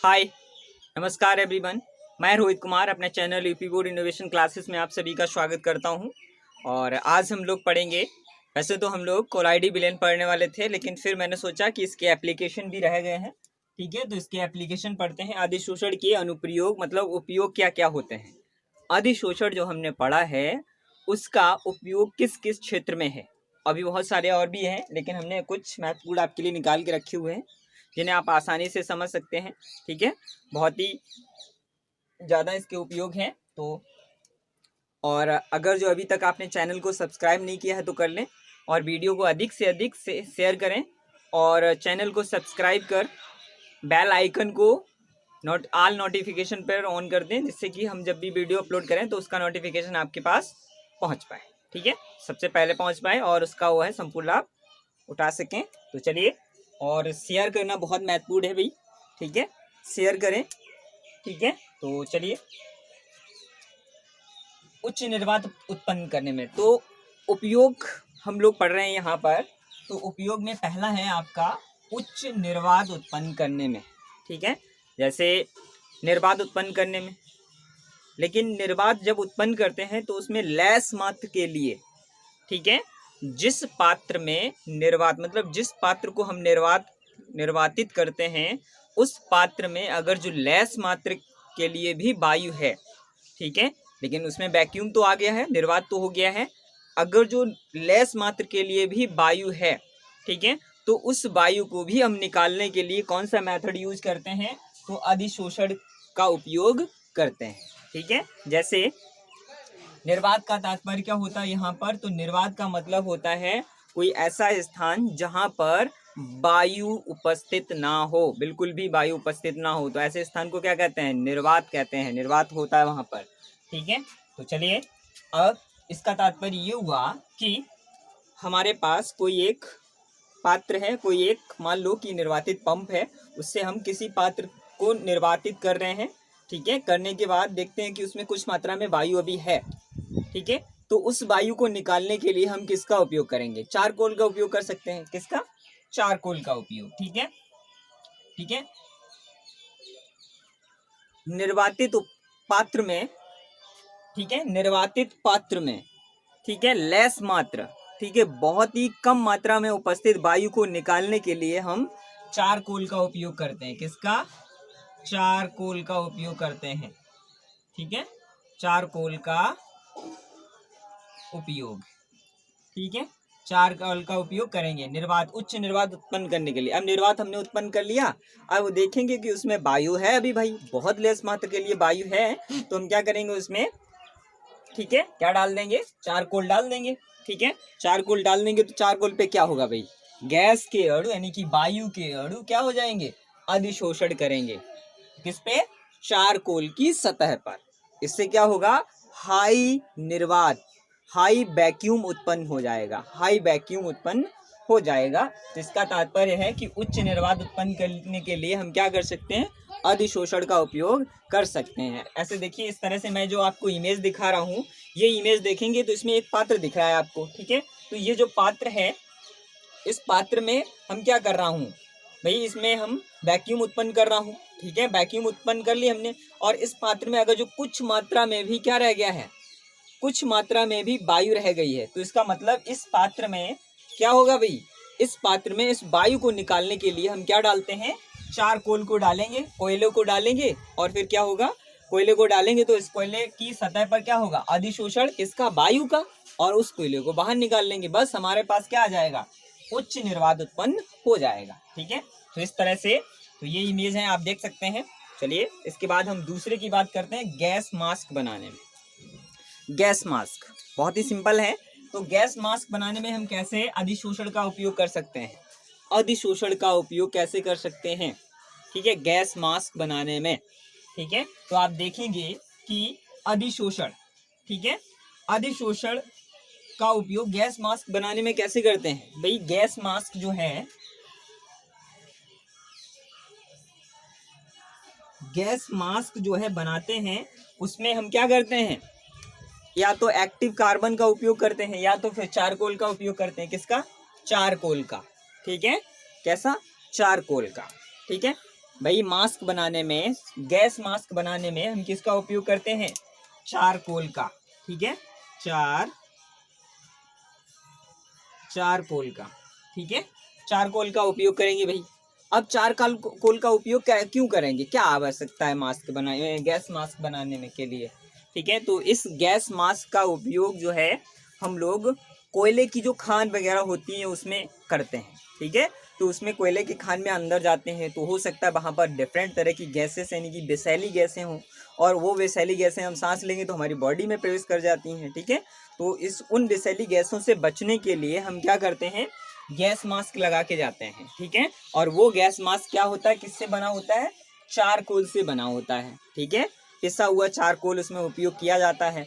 हाय, नमस्कार एवरीवन। मैं रोहित कुमार अपने channel UP board innovation classes में आप सभी का स्वागत करता हूं। और आज हम लोग पढ़ेंगे, वैसे तो हम लोग कोलाइडी बिलियन पढ़ने वाले थे, लेकिन फिर मैंने सोचा कि इसके एप्लीकेशन भी रह गए हैं। ठीक है, तो इसके एप्लीकेशन पढ़ते हैं। अधिशोषण के अनुप्रयोग मतलब उपयोग क्या क्या होते हैं। अधिशोषण जो हमने पढ़ा है उसका उपयोग किस किस क्षेत्र में है। अभी बहुत सारे और भी हैं, लेकिन हमने कुछ महत्वपूर्ण आपके लिए निकाल के रखे हुए हैं जिन्हें आप आसानी से समझ सकते हैं। ठीक है, बहुत ही ज़्यादा इसके उपयोग हैं। तो और अगर जो अभी तक आपने चैनल को सब्सक्राइब नहीं किया है तो कर लें, और वीडियो को अधिक से अधिक शेयर करें, और चैनल को सब्सक्राइब कर बेल आइकन को ऑल नोटिफिकेशन पर ऑन कर दें, जिससे कि हम जब भी वीडियो अपलोड करें तो उसका नोटिफिकेशन आपके पास पहुंच पाए। ठीक है, सबसे पहले पहुंच पाए और उसका वो है संपूर्ण लाभ उठा सकें। तो चलिए, और शेयर करना बहुत महत्वपूर्ण है भाई। ठीक है, शेयर करें। ठीक है, तो चलिए, उच्च निर्वात उत्पन्न करने में तो उपयोग हम लोग पढ़ रहे हैं यहाँ पर। तो उपयोग में पहला है आपका उच्च निर्वात उत्पन्न करने में। ठीक है, जैसे निर्वात उत्पन्न करने में, लेकिन निर्वात जब उत्पन्न करते हैं तो उसमें लैस मात्र के लिए, ठीक है, जिस पात्र में निर्वात मतलब जिस पात्र को हम निर्वातित करते हैं उस पात्र में अगर जो लैस मात्र के लिए भी वायु है, ठीक है, लेकिन उसमें वैक्यूम तो आ गया है, निर्वात तो हो गया है, अगर जो लैस मात्र के लिए भी वायु है, ठीक है, तो उस वायु को भी हम निकालने के लिए कौन सा मेथड यूज करते हैं, तो अधिशोषण का उपयोग करते हैं। ठीक है, जैसे निर्वात का तात्पर्य क्या होता है यहाँ पर, तो निर्वात का मतलब होता है कोई ऐसा स्थान जहाँ पर वायु उपस्थित ना हो, बिल्कुल भी वायु उपस्थित ना हो, तो ऐसे स्थान को क्या कहते हैं, निर्वात कहते हैं। निर्वात होता है वहाँ पर। ठीक है, तो चलिए, अब इसका तात्पर्य ये हुआ कि हमारे पास कोई एक पात्र है, कोई एक मान लो कि निर्वातित पंप है, उससे हम किसी पात्र को निर्वातित कर रहे हैं। ठीक है, करने के बाद देखते हैं कि उसमें कुछ मात्रा में वायु अभी है। ठीक है, तो उस वायु को निकालने के लिए हम किसका उपयोग करेंगे, चारकोल का उपयोग कर सकते हैं। किसका, चारकोल का उपयोग। ठीक है, ठीक है, निर्वातित पात्र में, ठीक है, निर्वातित पात्र में, ठीक है, लेस मात्रा, ठीक है, बहुत ही कम मात्रा में उपस्थित वायु को निकालने के लिए हम चारकोल का उपयोग करते हैं। किसका, चारकोल का उपयोग करते हैं। ठीक है, चारकोल का उपयोग, ठीक है, चारकोल का उपयोग करेंगे निर्वात, उच्च निर्वात उत्पन्न करने के लिए। अब निर्वात हमने उत्पन्न कर लिया, अब देखेंगे कि उसमें वायु है अभी भाई, बहुत लेस मात्रा के लिए वायु है, तो हम क्या करेंगे उसमें, ठीक है, क्या डाल देंगे, चारकोल डाल देंगे। ठीक है, चारकोल डाल देंगे तो चारकोल पे क्या होगा भाई, गैस के अणु यानी कि वायु के अणु क्या हो जाएंगे, अधिशोषण करेंगे। किस पे, चारकोल की सतह पर। इससे क्या होगा, हाई निर्वात, हाई वैक्यूम उत्पन्न हो जाएगा, हाई वैक्यूम उत्पन्न हो जाएगा। इसका तात्पर्य है कि उच्च निर्वात उत्पन्न करने के लिए हम क्या कर सकते हैं, अधिशोषण का उपयोग कर सकते हैं। ऐसे देखिए, इस तरह से मैं जो आपको इमेज दिखा रहा हूँ, ये इमेज देखेंगे तो इसमें एक पात्र दिख रहा है आपको। ठीक है, तो ये जो पात्र है, इस पात्र में हम क्या कर रहा हूँ भाई, इसमें हम वैक्यूम उत्पन्न कर रहा हूँ। ठीक है, वैक्यूम उत्पन्न कर लिया हमने, और इस पात्र में अगर जो कुछ मात्रा में भी क्या रह गया है, कुछ मात्रा में भी वायु रह गई है, तो इसका मतलब इस पात्र में क्या होगा भाई, इस पात्र में इस वायु को निकालने के लिए हम क्या डालते हैं, चारकोल को डालेंगे, कोयले को डालेंगे, और फिर क्या होगा, कोयले को डालेंगे तो इस कोयले की सतह पर क्या होगा, अधिशोषण किसका, वायु का, और उस कोयले को बाहर निकाल लेंगे। बस हमारे पास क्या आ जाएगा, उच्च निर्वात उत्पन्न हो जाएगा। ठीक है, तो इस तरह से, तो ये इमेज है, आप देख सकते हैं। चलिए, इसके बाद हम दूसरे की बात करते हैं, गैस मास्क बनाने में। गैस मास्क बहुत ही सिंपल है। तो गैस मास्क बनाने में हम कैसे अधिशोषण का उपयोग कर सकते हैं, अधिशोषण का उपयोग कैसे कर सकते हैं, ठीक है, गैस मास्क बनाने में। ठीक है, तो आप देखेंगे कि अधिशोषण, ठीक है, अधिशोषण का उपयोग गैस मास्क बनाने में कैसे करते हैं भाई, गैस मास्क जो है, गैस मास्क जो है बनाते हैं, उसमें हम क्या करते हैं, या तो एक्टिव कार्बन का उपयोग करते हैं, या तो फिर चारकोल का उपयोग करते हैं। किसका, चारकोल का। ठीक है, कैसा, चारकोल का। ठीक है, भाई मास्क बनाने में, गैस मास्क बनाने में हम किसका उपयोग करते हैं? चारकोल का। ठीक है, चारकोल का। ठीक है, चारकोल का उपयोग करेंगे भाई। अब चारकोल का उपयोग क्यों करेंगे? क्या आवश्यकता है मास्क बनाने, गैस मास्क बनाने में के लिए? ठीक है, तो इस गैस मास्क का उपयोग जो है हम लोग कोयले की जो खान वगैरह होती है उसमें करते हैं। ठीक है, तो उसमें कोयले की खान में अंदर जाते हैं तो हो सकता है वहाँ पर डिफरेंट तरह की गैसेस यानी कि विषैली गैसें हों, और वो विषैली गैसें हम सांस लेंगे तो हमारी बॉडी में प्रवेश कर जाती हैं। ठीक है, तो उन विषैली गैसों से बचने के लिए हम क्या करते हैं? गैस मास्क लगा के जाते हैं। ठीक है, और वो गैस मास्क क्या होता है, किससे बना होता है? चारकोल से बना होता है। ठीक है, पिसा हुआ चारकोल उसमें उपयोग किया जाता है।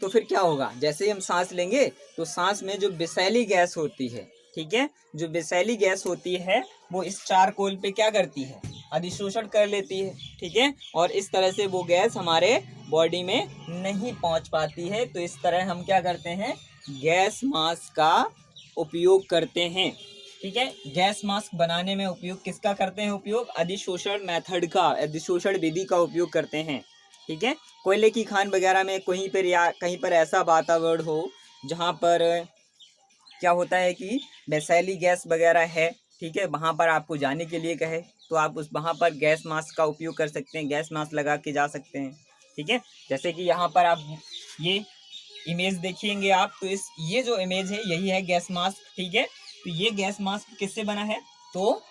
तो फिर क्या होगा, जैसे ही हम सांस लेंगे तो सांस में जो विषैली गैस होती है, ठीक है, जो विषैली गैस होती है वो इस चारकोल पे क्या करती है? अधिशोषण कर लेती है। ठीक है, और इस तरह से वो गैस हमारे बॉडी में नहीं पहुंच पाती है। तो इस तरह हम क्या करते हैं? गैस मास्क का उपयोग करते हैं। ठीक है, गैस मास्क बनाने में उपयोग किसका करते हैं? उपयोग अधिशोषण मेथड का, अधिशोषण विधि का उपयोग करते हैं। ठीक है, कोयले की खान वगैरह में कहीं पर या कहीं पर ऐसा वातावरण हो जहाँ पर क्या होता है कि वैसेली गैस वगैरह है। ठीक है, वहाँ पर आपको जाने के लिए कहे तो आप वहाँ पर गैस मास्क का उपयोग कर सकते हैं, गैस मास्क लगा के जा सकते हैं। ठीक है, जैसे कि यहाँ पर आप ये इमेज देखेंगे आप, तो ये जो इमेज है यही है गैस मास्क। ठीक है, तो ये गैस मास्क किससे बना है? तो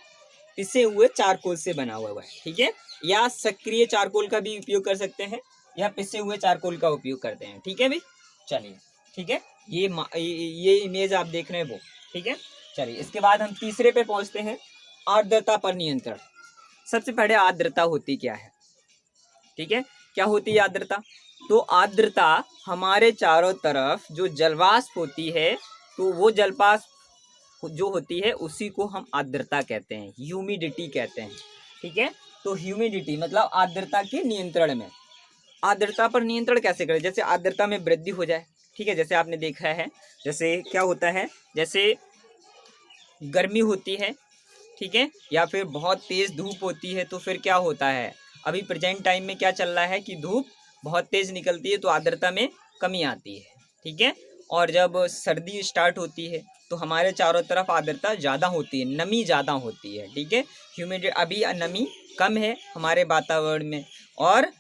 पिसे हुए चारकोल से बना हुआ है। ठीक है, या सक्रिय चारकोल का भी उपयोग कर सकते हैं या पिसे हुए चारकोल का उपयोग करते हैं। ठीक है भाई, चलिए। ठीक है, ये इमेज आप देख रहे हैं वो। ठीक है, चलिए इसके बाद हम तीसरे पे पहुंचते हैं, आर्द्रता पर नियंत्रण। सबसे पहले आर्द्रता होती क्या है? ठीक है, क्या होती है आर्द्रता? तो आर्द्रता हमारे चारों तरफ जो जलवाष्प होती है, तो वो जलवाष्प जो होती है उसी को हम आर्द्रता कहते हैं, ह्यूमिडिटी कहते हैं। ठीक है, तो ह्यूमिडिटी मतलब आर्द्रता के नियंत्रण में। आर्द्रता पर नियंत्रण कैसे करें? जैसे आर्द्रता में वृद्धि हो जाए। ठीक है, जैसे आपने देखा है, जैसे क्या होता है, जैसे गर्मी होती है, ठीक है, या फिर बहुत तेज़ धूप होती है, तो फिर क्या होता है? अभी प्रेजेंट टाइम में क्या चल रहा है कि धूप बहुत तेज़ निकलती है तो आर्द्रता में कमी आती है। ठीक है, और जब सर्दी स्टार्ट होती है तो हमारे चारों तरफ आर्द्रता ज़्यादा होती है, नमी ज़्यादा होती है। ठीक है, ह्यूमिडिटी अभी नमी कम है हमारे वातावरण में, और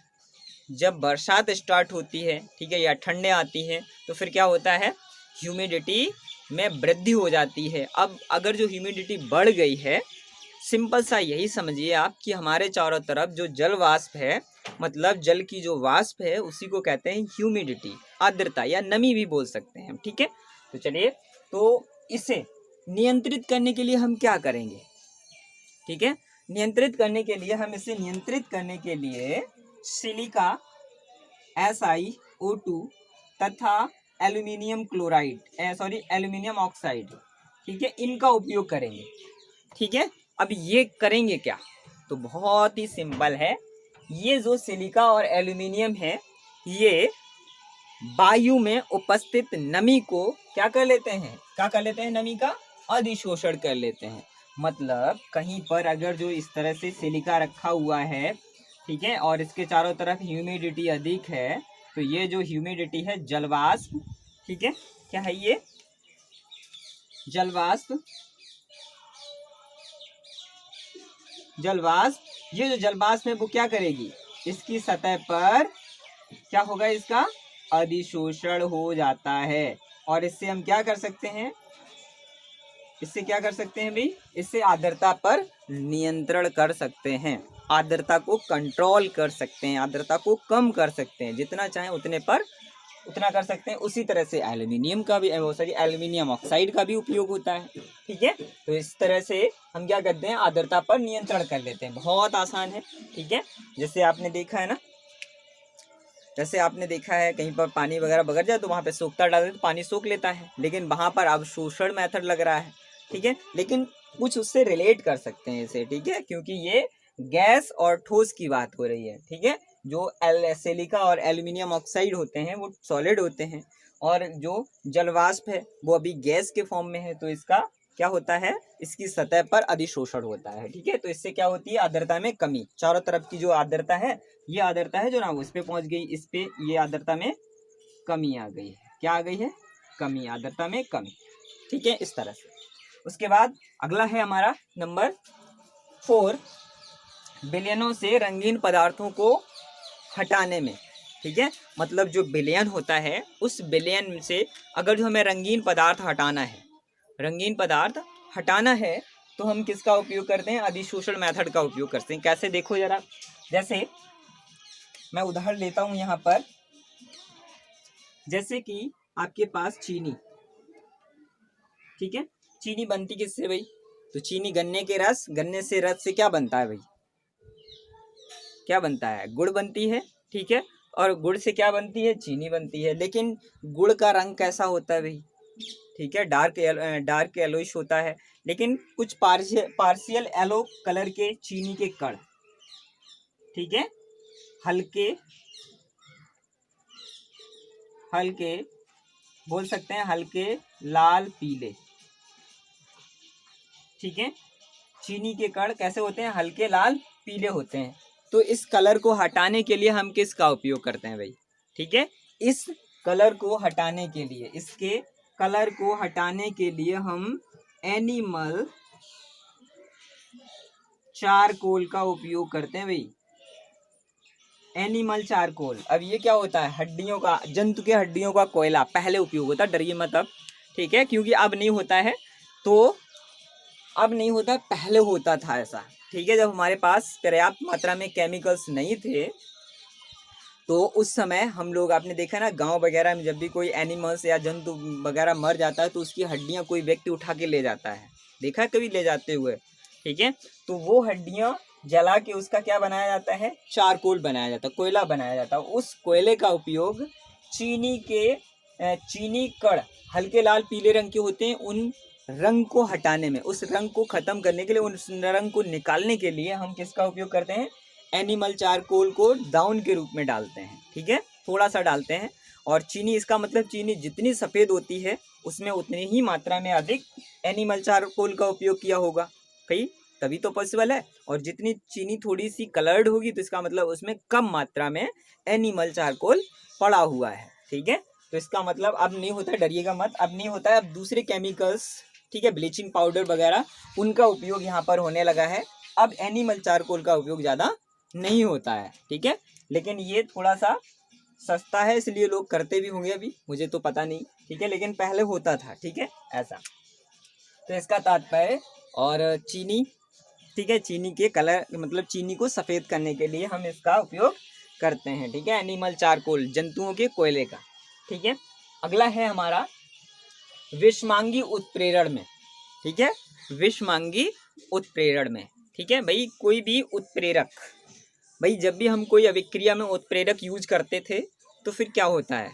जब बरसात स्टार्ट होती है, ठीक है, या ठंडे आती हैं तो फिर क्या होता है? ह्यूमिडिटी में वृद्धि हो जाती है। अब अगर जो ह्यूमिडिटी बढ़ गई है, सिंपल सा यही समझिए आप कि हमारे चारों तरफ जो जल वाष्प है, मतलब जल की जो वाष्प है उसी को कहते हैं ह्यूमिडिटी, आर्द्रता या नमी भी बोल सकते हैं हम। ठीक है, तो चलिए, तो इसे नियंत्रित करने के लिए हम क्या करेंगे? ठीक है, नियंत्रित करने के लिए हम इसे नियंत्रित करने के लिए सिलिका SiO2 तथा एल्यूमिनियम क्लोराइड एल्यूमिनियम ऑक्साइड, ठीक है, इनका उपयोग करेंगे। ठीक है, अब ये करेंगे क्या? तो बहुत ही सिंपल है। ये जो सिलिका और एल्यूमिनियम है, ये वायु में उपस्थित नमी को क्या कर लेते हैं? क्या कर लेते हैं? नमी का अधिशोषण कर लेते हैं। मतलब कहीं पर अगर जो इस तरह से सिलिका रखा हुआ है, ठीक है, और इसके चारों तरफ ह्यूमिडिटी अधिक है, तो ये जो ह्यूमिडिटी है जलवाष्प, ठीक है, क्या है ये? जलवाष्प। ये जो जलवाष्प है वो क्या करेगी? इसकी सतह पर क्या होगा? इसका अधिशोषण हो जाता है, और इससे हम क्या कर सकते हैं? इससे क्या कर सकते हैं भाई? इससे आर्द्रता पर नियंत्रण कर सकते हैं, आर्द्रता को कंट्रोल कर सकते हैं, आर्द्रता को कम कर सकते हैं, जितना चाहें उतना कर सकते हैं। उसी तरह से एल्यूमिनियम का भी एल्यूमिनियम ऑक्साइड का भी उपयोग होता है। ठीक है, तो इस तरह से हम क्या करते हैं? आर्द्रता पर नियंत्रण कर लेते हैं। बहुत आसान है। ठीक है, जैसे आपने देखा है ना, जैसे आपने देखा है कहीं पर पानी वगैरह बगड़ जाए तो वहाँ पे सोखता डाल दे तो पानी सोख लेता है, लेकिन वहाँ पर अवशोषण मेथड लग रहा है। ठीक है, लेकिन कुछ उससे रिलेट कर सकते हैं इसे। ठीक है, क्योंकि ये गैस और ठोस की बात हो रही है। ठीक है, जो सिलिका और एल्यूमिनियम ऑक्साइड होते हैं वो सॉलिड होते हैं, और जो जलवाष्प है वो अभी गैस के फॉर्म में है, तो इसका क्या होता है, इसकी सतह पर अधिशोषण होता है। ठीक है, तो इससे क्या होती है, आर्द्रता में कमी। चारों तरफ की जो आर्द्रता है, ये आर्द्रता है जो ना उस पे पहुंच गई, इस पे ये आर्द्रता में कमी आ गई है। क्या आ गई है, कमी, आर्द्रता में कमी। ठीक है, इस तरह से। उसके बाद अगला है हमारा नंबर 4, विलयनों से रंगीन पदार्थों को हटाने में। ठीक है, मतलब जो विलयन होता है, उस विलयन से अगर जो हमें रंगीन पदार्थ हटाना है, रंगीन पदार्थ हटाना है, तो हम किसका उपयोग करते हैं, अधिशोषण मेथड का उपयोग करते हैं। कैसे, देखो जरा, जैसे मैं उदाहरण लेता हूं यहाँ पर, जैसे कि आपके पास चीनी, ठीक है, चीनी बनती किससे भाई, तो चीनी गन्ने के रस, गन्ने से रस से क्या बनता है भाई, क्या बनता है, गुड़ बनती है। ठीक है, और गुड़ से क्या बनती है, चीनी बनती है। लेकिन गुड़ का रंग कैसा होता है भाई, ठीक है, डार्क येलोइश होता है। लेकिन कुछ पार्शियल येलो कलर के चीनी के कण, ठीक है, हल्के हल्के बोल सकते हैं, हल्के लाल पीले। ठीक है, चीनी के कण कैसे होते हैं, हल्के लाल पीले होते हैं। तो इस कलर को हटाने के लिए हम किसका उपयोग करते हैं भाई, ठीक है, इस कलर को हटाने के लिए, इसके कलर को हटाने के लिए हम एनिमल चारकोल का उपयोग करते हैं भाई, एनिमल चारकोल। अब ये क्या होता है, हड्डियों का, जंतु के हड्डियों का कोयला पहले उपयोग होता, डरिए मत अब, ठीक है, क्योंकि अब नहीं होता है, तो अब नहीं होता, पहले होता था ऐसा। ठीक है, जब हमारे पास पर्याप्त मात्रा में केमिकल्स नहीं थे, तो उस समय हम लोग, आपने देखा ना गांव वगैरह में, जब भी कोई एनिमल्स या जंतु वगैरह मर जाता है, तो उसकी हड्डियां कोई व्यक्ति उठा के ले जाता है, देखा है कभी ले जाते हुए। ठीक है, तो वो हड्डियां जला के उसका क्या बनाया जाता है, चारकोल बनाया जाता है, कोयला बनाया जाता है। उस कोयले का उपयोग चीनी कण हल्के लाल पीले रंग के होते हैं, उन रंग को हटाने में, उस रंग को खत्म करने के लिए, उस रंग को निकालने के लिए हम किसका उपयोग करते हैं, एनिमल चारकोल को दाउन के रूप में डालते हैं। ठीक है, थोड़ा सा डालते हैं। और चीनी, इसका मतलब चीनी जितनी सफ़ेद होती है, उसमें उतनी ही मात्रा में अधिक एनिमल चारकोल का उपयोग किया होगा कहीं, तभी तो पॉसिबल है। और जितनी चीनी थोड़ी सी कलर्ड होगी, तो इसका मतलब उसमें कम मात्रा में एनिमल चारकोल पड़ा हुआ है। ठीक है, तो इसका मतलब अब नहीं होता है, डरिएगा मत, अब नहीं होता है, अब दूसरे केमिकल्स, ठीक है, ब्लीचिंग पाउडर वगैरह, उनका उपयोग यहाँ पर होने लगा है। अब एनिमल चारकोल का उपयोग ज़्यादा नहीं होता है। ठीक है, लेकिन ये थोड़ा सा सस्ता है, इसलिए लोग करते भी होंगे, अभी मुझे तो पता नहीं। ठीक है, लेकिन पहले होता था। ठीक है, ऐसा, तो इसका तात्पर्य, और चीनी, ठीक है, चीनी के कलर, मतलब चीनी को सफ़ेद करने के लिए हम इसका उपयोग करते हैं। ठीक है, एनिमल चारकोल, जंतुओं के कोयले का। ठीक है, अगला है हमारा विषमांगी उत्प्रेरण में। ठीक है, विषमांगी उत्प्रेरण में। ठीक है भाई, कोई भी उत्प्रेरक, भाई जब भी हम कोई अभिक्रिया में उत्प्रेरक यूज करते थे, तो फिर क्या होता है,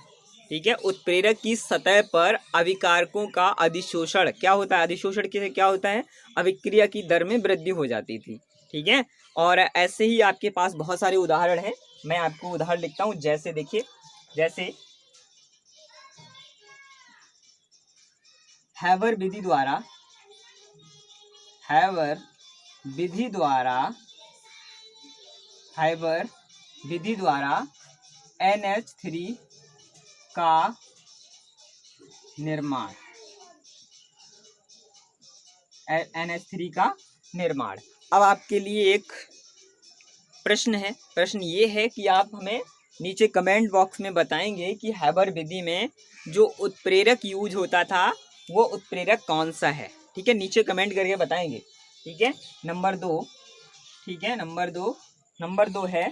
ठीक है, उत्प्रेरक की सतह पर अभिकारकों का अधिशोषण, क्या होता है, अधिशोषण से क्या होता है, अभिक्रिया की दर में वृद्धि हो जाती थी। ठीक है, और ऐसे ही आपके पास बहुत सारे उदाहरण हैं, मैं आपको उदाहरण लिखता हूँ। जैसे देखिए, जैसे हैबर विधि द्वारा, हैबर विधि द्वारा NH3 का निर्माण, NH3 का निर्माण। अब आपके लिए एक प्रश्न है, प्रश्न ये है कि आप हमें नीचे कमेंट बॉक्स में बताएंगे कि हैबर विधि में जो उत्प्रेरक यूज होता था, वो उत्प्रेरक कौन सा है। ठीक है, नीचे कमेंट करके बताएंगे। ठीक है, नंबर 2, ठीक है, नंबर दो है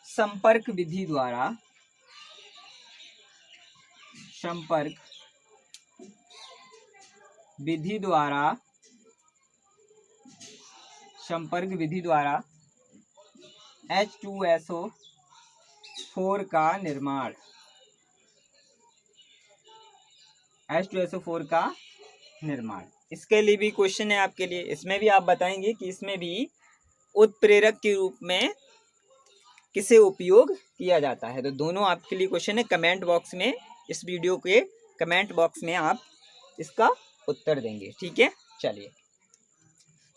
संपर्क विधि द्वारा, संपर्क विधि द्वारा H2SO4 का निर्माण, H2SO4 का निर्माण। इसके लिए भी क्वेश्चन है आपके लिए, इसमें भी आप बताएंगे कि इसमें भी उत्प्रेरक के रूप में किसे उपयोग किया जाता है। तो दोनों आपके लिए क्वेश्चन है, कमेंट बॉक्स में, इस वीडियो के कमेंट बॉक्स में आप इसका उत्तर देंगे। ठीक है, चलिए।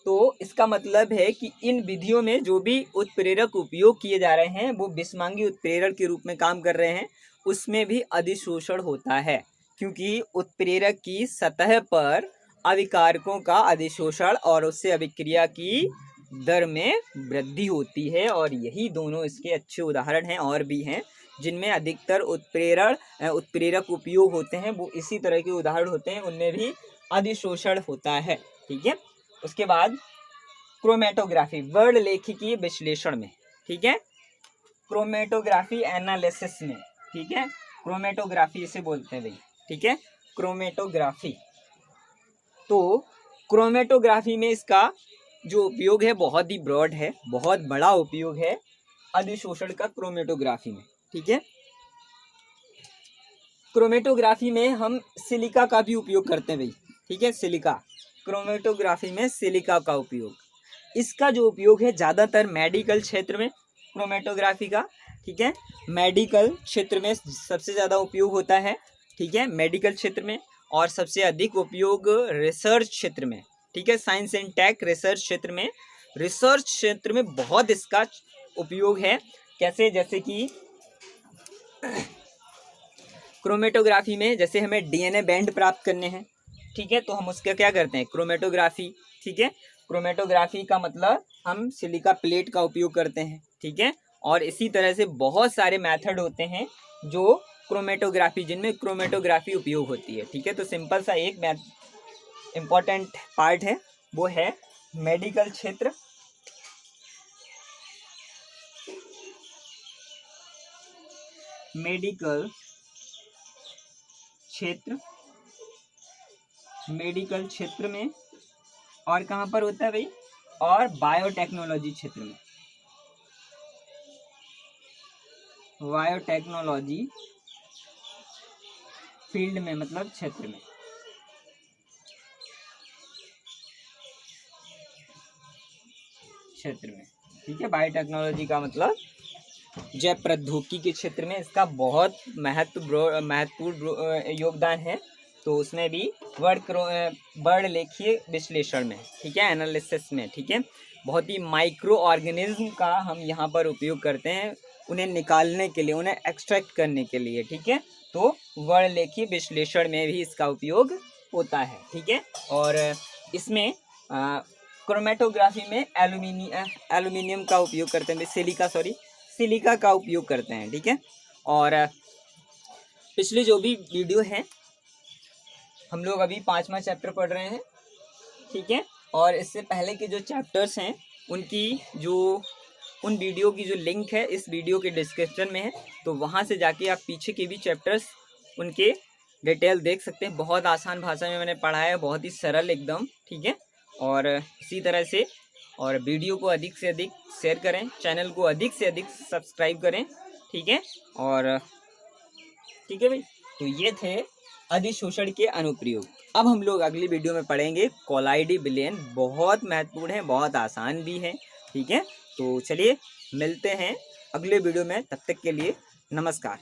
तो इसका मतलब है कि इन विधियों में जो भी उत्प्रेरक उपयोग किए जा रहे हैं वो विषमांगी उत्प्रेरक के रूप में काम कर रहे हैं, उसमें भी अधिशोषण होता है, क्योंकि उत्प्रेरक की सतह पर अभिकारकों का अधिशोषण और उससे अभिक्रिया की दर में वृद्धि होती है। और यही दोनों इसके अच्छे उदाहरण हैं, और भी हैं जिनमें अधिकतर उत्प्रेरक उपयोग होते हैं, वो इसी तरह के उदाहरण होते हैं, उनमें भी अधिशोषण होता है। ठीक है, उसके बाद क्रोमेटोग्राफी वर्ण लेखिकी विश्लेषण में। ठीक है, क्रोमेटोग्राफी एनालिसिस में। ठीक है, क्रोमेटोग्राफी इसे बोलते हैं भाई। ठीक है, क्रोमेटोग्राफी। तो क्रोमेटोग्राफी में इसका जो उपयोग है बहुत ही ब्रॉड है, बहुत बड़ा उपयोग है अधिशोषण का क्रोमेटोग्राफी में। ठीक है, क्रोमेटोग्राफी में हम सिलिका का भी उपयोग करते हैं भाई। ठीक है, सिलिका, क्रोमेटोग्राफी में सिलिका का उपयोग, इसका जो उपयोग है ज़्यादातर मेडिकल क्षेत्र में क्रोमेटोग्राफी का। ठीक है, मेडिकल क्षेत्र में सबसे ज़्यादा उपयोग होता है। ठीक है, मेडिकल क्षेत्र में, और सबसे अधिक उपयोग रिसर्च क्षेत्र में। ठीक है, साइंस एंड टेक रिसर्च क्षेत्र में, रिसर्च क्षेत्र में बहुत इसका उपयोग है। कैसे, जैसे कि क्रोमेटोग्राफी में जैसे हमें डीएनए बैंड प्राप्त करने हैं, ठीक है, तो हम उसका क्या करते हैं, क्रोमेटोग्राफी। ठीक है, क्रोमेटोग्राफी का मतलब हम सिलिका प्लेट का उपयोग करते हैं। ठीक है, और इसी तरह से बहुत सारे मेथड होते हैं जो क्रोमेटोग्राफी, जिनमें क्रोमेटोग्राफी उपयोग होती है। ठीक है, तो सिंपल सा एक इम्पॉर्टेंट पार्ट है, वो है मेडिकल क्षेत्र, मेडिकल क्षेत्र, मेडिकल क्षेत्र में, और कहाँ पर होता है भाई, और बायोटेक्नोलॉजी क्षेत्र में, बायोटेक्नोलॉजी फील्ड में, मतलब क्षेत्र में। क्षेत्र में, ठीक है, बायोटेक्नोलॉजी का मतलब जैव प्रौद्योगिकी के क्षेत्र में इसका बहुत महत्वपूर्ण योगदान है। तो उसमें भी वर्ण लेखीय विश्लेषण में, ठीक है, एनालिसिस में, ठीक है, बहुत ही माइक्रो ऑर्गेनिज्म का हम यहाँ पर उपयोग करते हैं उन्हें निकालने के लिए, उन्हें एक्सट्रैक्ट करने के लिए। ठीक है, तो वर्ण लेखीय विश्लेषण में भी इसका उपयोग होता है। ठीक है, और इसमें क्रोमेटोग्राफी में एल्यूमिनियम का उपयोग करते हैं, सिलिका का उपयोग करते हैं। ठीक है, और पिछले जो भी वीडियो है, हम लोग अभी 5वां चैप्टर पढ़ रहे हैं। ठीक है, और इससे पहले के जो चैप्टर्स हैं उन वीडियो की जो लिंक है इस वीडियो के डिस्क्रिप्शन में है, तो वहाँ से जाके आप पीछे के भी चैप्टर्स उनके डिटेल देख सकते हैं। बहुत आसान भाषा में मैंने पढ़ाया है, बहुत ही सरल एकदम। ठीक है, और इसी तरह से, और वीडियो को अधिक से अधिक शेयर करें, चैनल को अधिक से अधिक सब्सक्राइब करें। ठीक है, और ठीक है भाई, तो ये थे अधिशोषण के अनुप्रयोग। अब हम लोग अगली वीडियो में पढ़ेंगे कोलाइडी विलयन, बहुत महत्वपूर्ण है, बहुत आसान भी है। ठीक है, तो चलिए मिलते हैं अगले वीडियो में, तब तक के लिए नमस्कार।